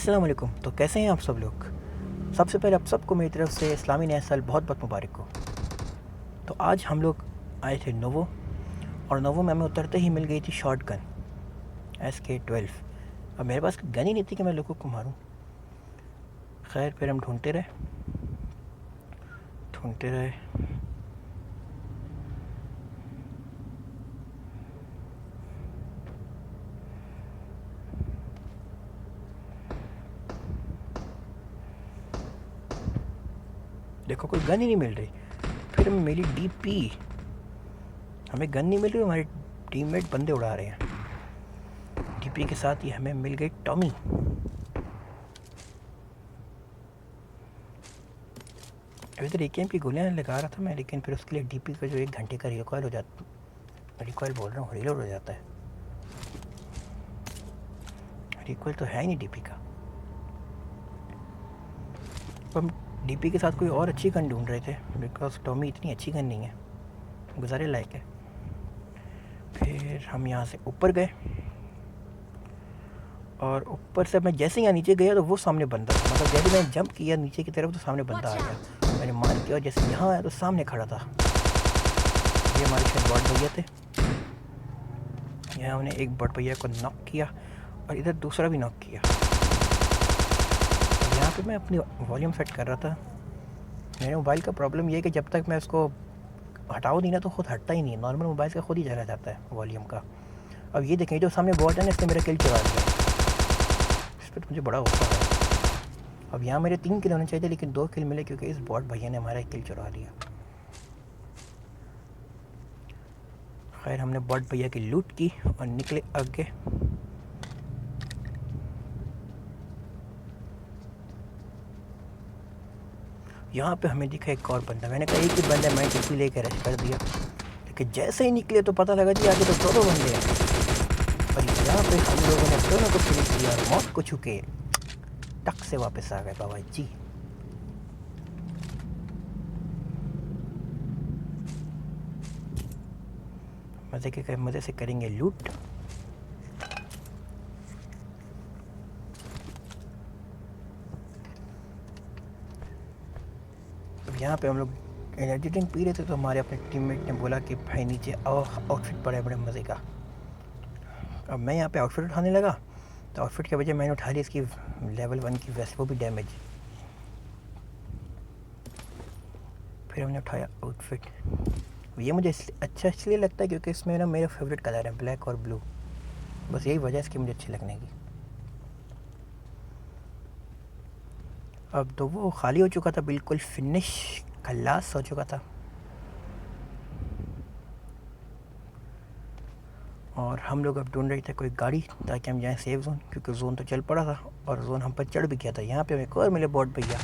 अस्सलाम वालेकुम। तो कैसे हैं आप सब लोग। सबसे पहले आप सबको मेरी तरफ से इस्लामी नया साल बहुत बहुत मुबारक हो। तो आज हम लोग आए थे नोवो, और नोवो में हमें उतरते ही मिल गई थी शॉर्ट गन SK-12। अब मेरे पास गन ही नहीं थी कि मैं लोगों को मारूं। खैर फिर हम ढूंढते रहे। देखो कोई गन ही नहीं मिल रही। फिर हमें मिली DP। हमें गन नहीं मिल रही, हमारे टीममेट बंदे उड़ा रहे हैं। DP के साथ ही हमें मिल गई टॉमी। अभी तो AKM की गोलियाँ लगा रहा था मैं, लेकिन फिर उसके लिए DP का जो 1 घंटे का रिकॉयल हो जाता, रिकॉयल बोल रहा हूँ, रिलोड हो जाता है। रिकॉयल तो है ही नहीं DP का। हम DP के साथ कोई और अच्छी गन ढूंढ रहे थे, बिकॉज टॉमी इतनी अच्छी गन नहीं है, गुजारे लायक है। फिर हम यहाँ से ऊपर गए, और ऊपर से मैं जैसे यहाँ नीचे गया तो वो सामने बंदा था। मतलब जैसे मैंने जंप किया नीचे की तरफ तो सामने बंदा आ गया। मैंने मार किया और जैसे यहाँ आया तो सामने खड़ा था। ये हमारे शायद बॉट भैया थे। यहाँ हमने एक बॉट भैया को नॉक किया और इधर दूसरा भी नॉक किया। यहाँ पे मैं अपनी वॉल्यूम सेट कर रहा था। मेरे मोबाइल का प्रॉब्लम ये है कि जब तक मैं उसको हटाओ नहीं ना तो खुद हटता ही नहीं। नॉर्मल मोबाइल का खुद ही चला जाता है वॉल्यूम का। अब ये देखें, जो सामने बॉट है ना, इसने मेरा किल चुरा लिया। इस पर मुझे बड़ा गुस्सा है। अब यहाँ मेरे 3 किल होने चाहिए थे, लेकिन 2 किल मिले क्योंकि इस बॉट भैया ने हमारा किल चुरा लिया। खैर हमने बॉट भैया की लूट की और निकले आगे। यहाँ पे हमें दिखा एक और बंदा। मैंने कहा एक ही बंदा, मैं DP लेकर रश कर दिया, लेकिन जैसे ही निकले तो पता लगा जी आगे तो 2 बंदे हैं। और यहाँ पे हम लोगों ने दोनों को फिनिश किया और मौत को छुके टक से वापस आ गए बाबा जी। मज़े से करेंगे लूट। अब यहाँ पे हम लोग एनर्जी ड्रिंक पी रहे थे, तो हमारे अपने टीममेट ने बोला कि भाई नीचे आओ, आउटफिट पड़ा है बड़े मज़े का। अब मैं यहाँ पे आउटफिट उठाने लगा, तो आउटफिट के वजह मैंने उठा ली इसकी लेवल 1 की वेस्ट, वो भी डैमेज। फिर हमने उठाया आउटफिट। ये मुझे अच्छा इसलिए लगता है क्योंकि इसमें ना मेरा फेवरेट कलर है ब्लैक और ब्लू। बस यही वजह है इसकी मुझे अच्छी लगने की। अब तो वो खाली हो चुका था, बिल्कुल फिनिश खल्लास हो चुका था। और हम लोग अब ढूंढ रहे थे कोई गाड़ी ताकि हम जाएं सेफ जोन, क्योंकि जोन तो चल पड़ा था और जोन हम पर चढ़ भी गया था। यहाँ पे हमें एक और मिले बॉट भैया।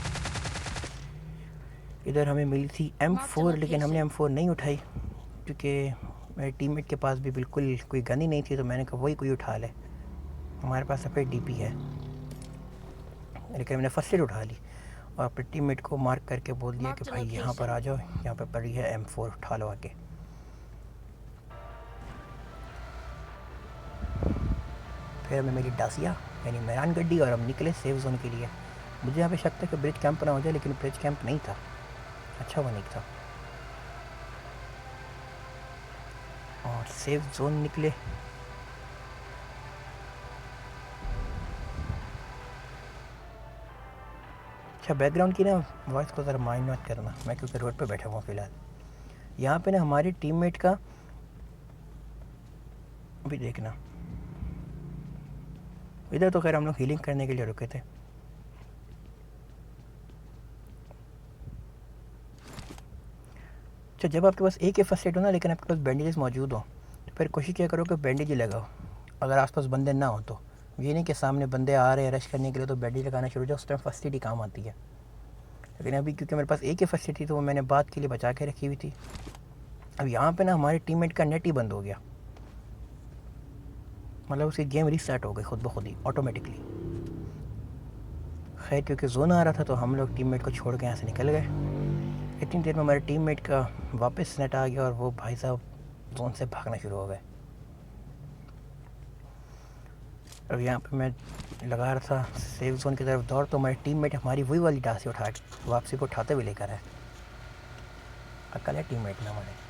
इधर हमें मिली थी M4, लेकिन हमने M4 नहीं उठाई क्योंकि मेरे टीममेट के पास भी बिल्कुल कोई गन ही नहीं थी, तो मैंने कहा वही कोई उठा ले। हमारे पास सफ़ेद DP है, लेकिन मैंने फर्स्ट एड उठा ली और अपने टीममेट को मार्क करके बोल दिया कि भाई यहाँ पर आ जाओ, यहाँ पर पड़ी है M4, उठा लो आके। फिर हमें मिली डासिया यानी मैरान गड्डी, और हम निकले सेफ जोन के लिए। मुझे यहाँ पे शक था कि ब्रिज कैंप ना हो जाए, लेकिन ब्रिज कैंप नहीं था। अच्छा वो नहीं था। और सेफ जोन निकले। अच्छा बैकग्राउंड की ना वॉइस को ज़रा माइंड मत करना, मैं क्योंकि रोड पे बैठा हुआ फ़िलहाल। यहाँ पे ना हमारे टीममेट का भी देखना, इधर तो खैर हम लोग हीलिंग करने के लिए रुके थे। अच्छा जब आपके पास एक ही फर्स्ट एड हो ना, लेकिन आपके पास बैंडेजेस मौजूद हो, तो फिर कोशिश क्या करो कि बैंडेज ही लगाओ अगर आसपास बंदे ना हो तो। ये नहीं कि सामने बंदे आ रहे हैं रश करने के लिए तो बैंडेज लगाना शुरू हो जाए, उस टाइम फर्स्ट एड ही काम आती है। लेकिन अभी क्योंकि मेरे पास एक ही फर्स्ट एड थी तो वो मैंने बात के लिए बचा के रखी हुई थी। अब यहाँ पे ना हमारे टीममेट का नेट ही बंद हो गया, मतलब उसकी गेम रीस्टार्ट हो गई खुद ब खुद ही ऑटोमेटिकली। खैर क्योंकि जोन आ रहा था तो हम लोग टीममेट को छोड़ के यहाँ से निकल गए। इतनी देर में हमारे टीममेट का वापस नेट आ गया और वो भाई साहब जोन से भागना शुरू हो गए। अब यहाँ पे मैं लगा रहा था सेफ जोन की तरफ दौड़, तो मेरे टीममेट हमारी वही वाली डांसी उठा के वापसी को उठाते हुए लेकर है। अकल है टीममेट में हमारे।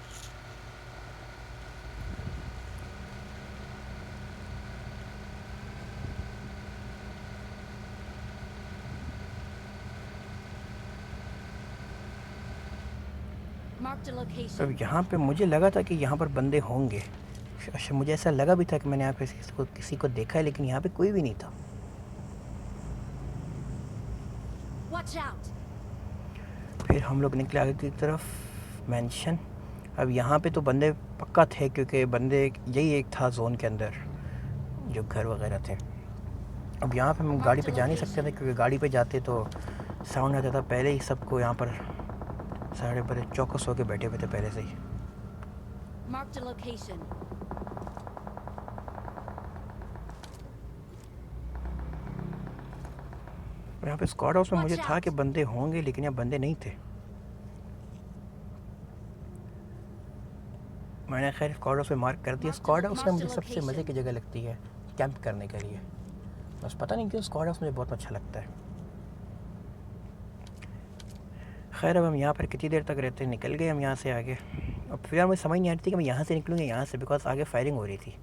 अब यहाँ पे मुझे लगा था कि यहाँ पर बंदे होंगे, मुझे ऐसा लगा भी था कि मैंने यहाँ पे किसी को देखा है, लेकिन यहाँ पे कोई भी नहीं था। फिर हम लोग निकले आगे की तरफ मेंशन। अब यहाँ पे तो बंदे पक्का थे, क्योंकि बंदे यही एक था जोन के अंदर जो घर वगैरह थे। अब यहाँ पे हम गाड़ी पे जा नहीं सकते थे, क्योंकि गाड़ी पे जाते तो साउंड आता था। पहले ही सबको यहाँ पर सारे बड़े चौकस होके बैठे हुए थे पहले से ही। यहाँ पे स्क्वाड हाउस में मुझे था कि बंदे होंगे, लेकिन यहाँ बंदे नहीं थे। मैंने खैर स्क्वाड हाउस पे मार्क कर दिया। स्क्वाड हाउस में मुझे सबसे मज़े की जगह लगती है कैंप करने के लिए। बस पता नहीं क्यों स्क्वाड हाउस मुझे बहुत अच्छा लगता है। खैर अब हम यहाँ पर कितनी देर तक रहते हैं, निकल गए हम यहाँ से आगे। अब फिर मुझे समझ नहीं आ रही थी कि मैं यहाँ से निकलूँगा यहाँ से, बिकॉज आगे फायरिंग हो रही थी।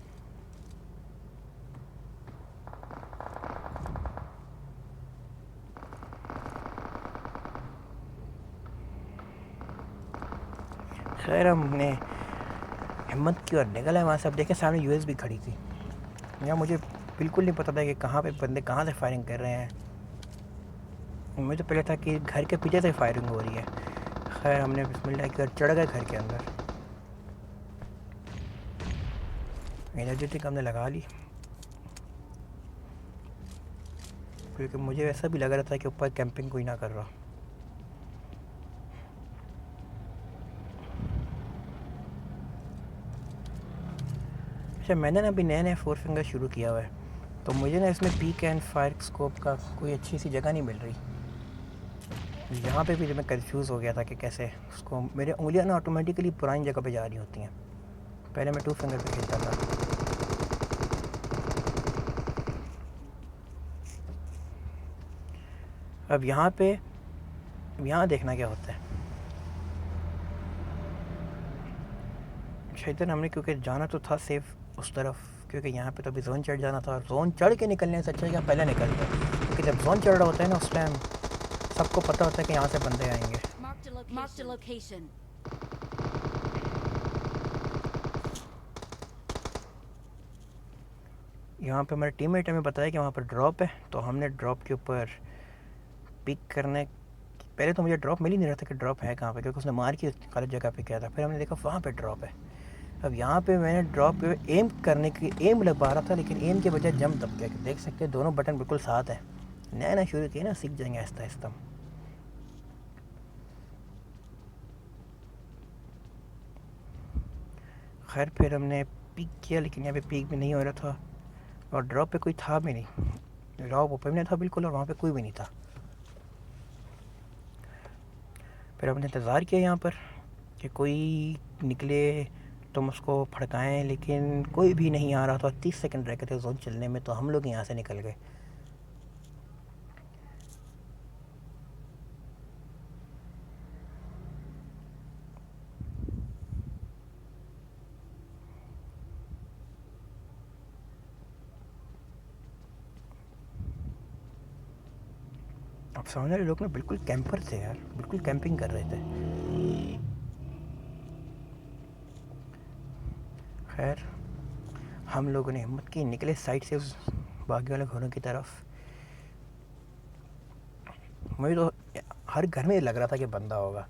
खैर हमने हिम्मत की और निकला है वहाँ से। अब देखें सामने यूएस भी खड़ी थी। यहाँ मुझे बिल्कुल नहीं पता था कि कहाँ पे बंदे कहाँ से फायरिंग कर रहे हैं। मुझे तो पहले था कि घर के पीछे से फायरिंग हो रही है। खैर हमने बिस्मिल्लाह कर चढ़ गए घर के अंदर। एनर्जेटिक हमने लगा ली, क्योंकि मुझे ऐसा भी लग रहा था कि ऊपर कैंपिंग कोई ना कर रहा। अच्छा मैंने ना अभी नया 4 फिंगर शुरू किया हुआ है, तो मुझे ना इसमें पीक एंड फायर स्कोप का कोई अच्छी सी जगह नहीं मिल रही। यहाँ पे भी मैं कंफ्यूज हो गया था कि कैसे उसको, मेरी उंगलियाँ ना ऑटोमेटिकली पुरानी जगह पे जा रही होती हैं। पहले मैं 2 फिंगर पे खेलता था। अब यहाँ देखना क्या होता है। शायद हमने क्योंकि जाना तो था सेफ उस तरफ, क्योंकि यहाँ पे तो अभी जोन चढ़ जाना था, और जोन चढ़ के निकलने से अच्छा है पहले निकलते हैं, क्योंकि जब जोन चढ़ रहा होता है ना उस टाइम सबको पता होता है कि यहाँ से बंदे आएंगे। यहाँ पे हमारे टीममेट हमें बताया कि वहाँ पर ड्रॉप है, तो हमने ड्रॉप के ऊपर पिक करने, पहले तो मुझे ड्रॉप मिल ही नहीं रहा था कि ड्रॉप है कहाँ पे, क्योंकि उसने मार की गलत जगह पे किया था। फिर हमने देखा वहाँ पे ड्रॉप है। अब यहाँ पे मैंने ड्रॉप पे एम करने की एम लग पा रहा था, लेकिन एम के बजाय जंप दब गया। देख सकते हैं दोनों बटन बिल्कुल साथ हैं। नया शुरू किया ना, सीख जाएंगे आहिस्ता आहिस्ता। खैर फिर हमने पीक किया, लेकिन यहाँ पे पीक भी नहीं हो रहा था, और ड्रॉप पे कोई था भी नहीं। ड्रॉप ओपन में था बिल्कुल, और वहाँ पे कोई भी नहीं था। फिर हमने इंतज़ार किया यहाँ पर कि कोई निकले तो हम उसको फड़काएँ, लेकिन कोई भी नहीं आ रहा था। 30 सेकंड रह गए थे जोन चलने में, तो हम लोग यहाँ से निकल गए। अब सामने वाले लोग ना बिल्कुल कैंपर थे यार, बिल्कुल कैंपिंग कर रहे थे। खैर हम लोगों ने हिम्मत की, निकले साइड से उस बागी वाले घरों की तरफ। मुझे तो हर घर में लग रहा था कि बंदा होगा,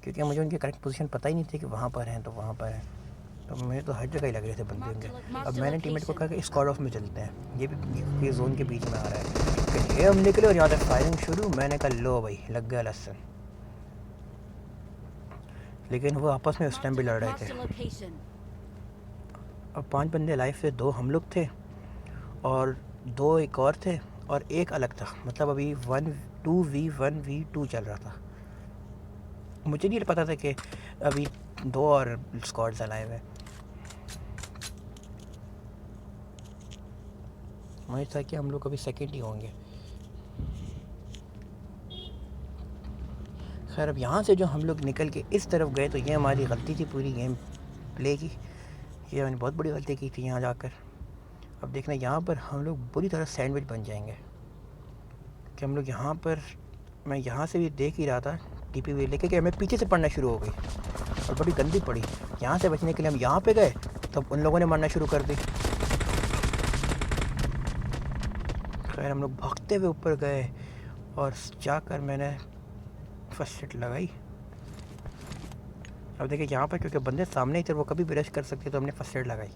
क्योंकि मुझे उनकी करेक्ट पोजीशन पता ही नहीं थी कि वहाँ पर हैं तो वहाँ पर हैं। तो मुझे तो हर जगह ही लग रहे थे बंदे होंगे। अब मैंने टीममेट को कहा कि स्क्वाड हाउस में चलते हैं, ये जोन के बीच में आ रहा है। फिर ये हम निकले और यहाँ से फायरिंग शुरू। मैंने कहा लो भाई लग गया लहसन, लेकिन वो आपस में उस टाइम भी लड़ रहे थे। अब 5 बंदे लाइफ थे, 2 हम लोग थे और 2 एक और थे, और एक अलग था। मतलब अभी 2v1v2 चल रहा था। मुझे नहीं पता था कि अभी 2 और स्क्वाड्स अलाइव है। मुझे था कि हम लोग अभी सेकंड ही होंगे। खैर अब यहाँ से जो हम लोग निकल के इस तरफ गए तो ये हमारी गलती थी पूरी गेम प्ले की। ये मैंने बहुत बड़ी गलती की थी यहाँ जाकर। अब देखना यहाँ पर हम लोग बुरी तरह सैंडविच बन जाएंगे कि हम लोग यहाँ पर, मैं यहाँ से भी देख ही रहा था टीपी वी लेके कि हमें पीछे से पड़ना शुरू हो गई और बड़ी गंदी पड़ी। यहाँ से बचने के लिए हम यहाँ पे गए तब उन लोगों ने मारना शुरू कर दी। खैर हम लोग भागते हुए ऊपर गए और जाकर मैंने फर्स्ट एड लगाई। अब देखिए यहाँ पर क्योंकि बंदे सामने ही थे वो कभी भी रश कर सकते तो हमने फर्स्ट एड लगाई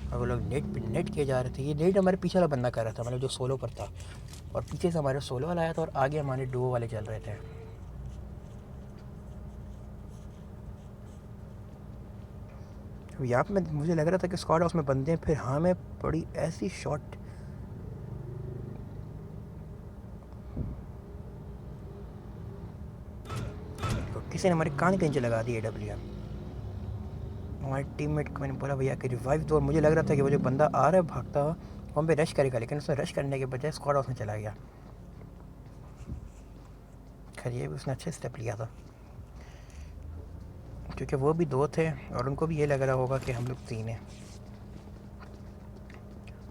और वो लोग नेट किए जा रहे थे। ये नेट हमारे पीछे वाला बंदा कर रहा था, मतलब जो सोलो पर था, और पीछे से हमारे सोलो वाला आया था और आगे हमारे डुओ वाले चल रहे थे। यहाँ पे मुझे लग रहा था कि स्क्वाड हाउस में बंदे हैं, फिर हमें पड़ी ऐसी शॉट तो किसी ने हमारे कान के नीचे लगा दी AWM। हमारे टीममेट को मैंने बोला भैया कि रिवाइव दो, और मुझे लग रहा था कि वो जो बंदा आ रहा है भागता हुआ वो हम पे रश करेगा, लेकिन उसने रश करने के बजाय स्क्वाड हाउस में चला गया। खैर ये भी उसने अच्छे स्टेप लिया था क्योंकि वो भी 2 थे और उनको भी ये लग रहा होगा कि हम लोग 3 हैं।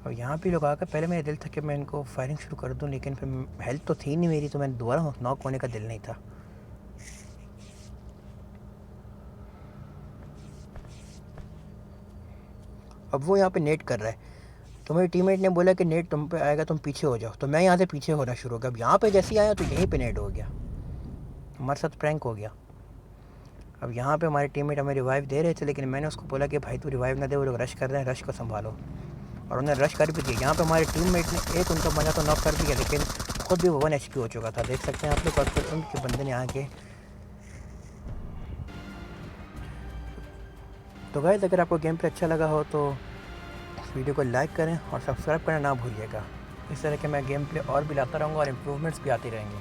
और यहाँ पे लोग आकर, पहले मेरा दिल था कि मैं इनको फायरिंग शुरू कर दूँ, लेकिन फिर हेल्थ तो थी नहीं मेरी, तो मैंने दोबारा नॉक होने का दिल नहीं था। अब वो यहाँ पे नेट कर रहा है तो मेरे टीममेट ने बोला कि नेट तुम पे आएगा, तुम पीछे हो जाओ, तो मैं यहाँ से पीछे होना शुरू हो गया। अब यहाँ पे जैसे ही आया तो यहीं पे नेट हो गया, हमारे साथ प्रैंक हो गया। अब यहाँ पे हमारे टीममेट हमें रिवाइव दे रहे थे, लेकिन मैंने उसको बोला कि भाई तू रिवाइव ना दे, वो लोग रश कर रहे हैं, रश को संभालो, और उन्होंने रश कर भी दिया। यहाँ पे हमारे टीममेट ने एक उनका बंदा तो नॉक कर दिया, लेकिन खुद भी 1 HP हो चुका था, देख सकते हैं आप लोग। और फिर उनके बंदे ने आके, तो गाइस अगर आपको गेम प्ले अच्छा लगा हो तो वीडियो को लाइक करें और सब्सक्राइब करना ना भूलिएगा। इस तरह के मैं गेम प्ले और भी लाता रहूँगा और इम्प्रूवमेंट्स भी आती रहेंगी।